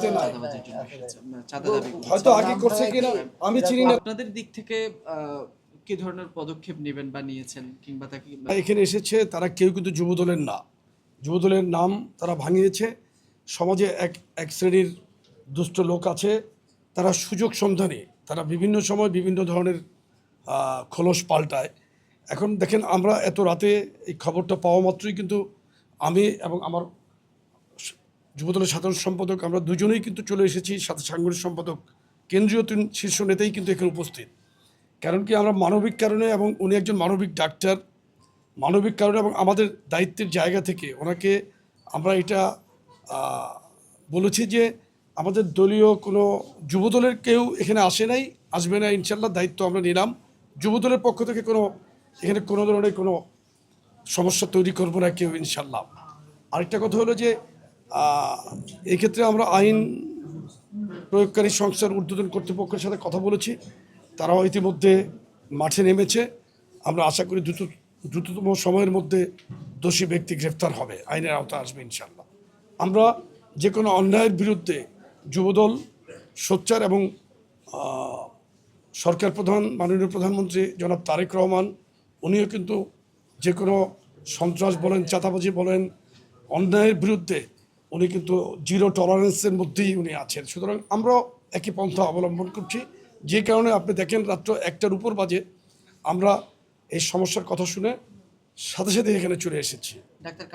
চাঁদাবাজির জন্য এসেছে, চাঁদা দাবি করছে। হয়তো আগে করছে কিনা আমি চিনি না। আপনাদের দিক থেকে কি ধরনের পদক্ষেপ নেবেন বা নিয়েছেন কিংবা তাকে এখানে এসেছে তারা কেউ কিন্তু যুবদলের না, যুবদলের নাম তারা ভাঙিয়েছে। সমাজে এক শ্রেণীর দুষ্ট লোক আছে, তারা সুযোগ সন্ধানী, তারা বিভিন্ন সময় বিভিন্ন ধরনের খোলস পাল্টায়। এখন দেখেন, আমরা এত রাতে এই খবরটা পাওয়া মাত্রই কিন্তু আমি এবং আমার যুবদলের সাধারণ সম্পাদক আমরা দুজনেই কিন্তু চলে এসেছি, সাথে সাংগঠনিক সম্পাদক কেন্দ্রীয় শীর্ষ নেতাই কিন্তু এখানে উপস্থিত। কারণ কি, আমরা মানবিক কারণে এবং উনি একজন মানবিক ডাক্তার, মানবিক কারণে এবং আমাদের দায়িত্বের জায়গা থেকে ওনাকে আমরা এটা বলেছি যে আমাদের দলীয় কোনো যুবদলের কেউ এখানে আসে নাই, আসবে না ইনশাল্লাহ। দায়িত্ব আমরা নিলাম, যুবদলের পক্ষ থেকে এখানে কোনো ধরনের কোনো সমস্যা তৈরি করবো না কেউ ইনশাল্লাহ। আরেকটা কথা হলো যে এই ক্ষেত্রে আমরা আইন প্রয়োগকারী সংস্থার ঊর্ধ্বতন কর্তৃপক্ষের সাথে কথা বলেছি, তারাও ইতিমধ্যে মাঠে নেমেছে। আমরা আশা করি দ্রুততম সময়ের মধ্যে দোষী ব্যক্তি গ্রেফতার হবে, আইনের আওতায় আসবে ইনশাল্লাহ। আমরা যে কোনো অন্যায়ের বিরুদ্ধে যুবদল সোচ্চার এবং সরকার প্রধান মাননীয় প্রধানমন্ত্রী জনাব তারেক রহমান উনিও কিন্তু যে কোনো সন্ত্রাস বলেন, চাঁদাবাজি বলেন, অন্যায়ের বিরুদ্ধে উনি কিন্তু জিরো টলারেন্সের মধ্যেই উনি আছেন। সুতরাং আমরাও একই পন্থা অবলম্বন করছি, যে কারণে আপনি দেখেন রাত্র 1টার উপর বাজে আমরা এই সমস্যার কথা শুনে সাথে সাথে এখানে চলে এসেছি। ডাক্তার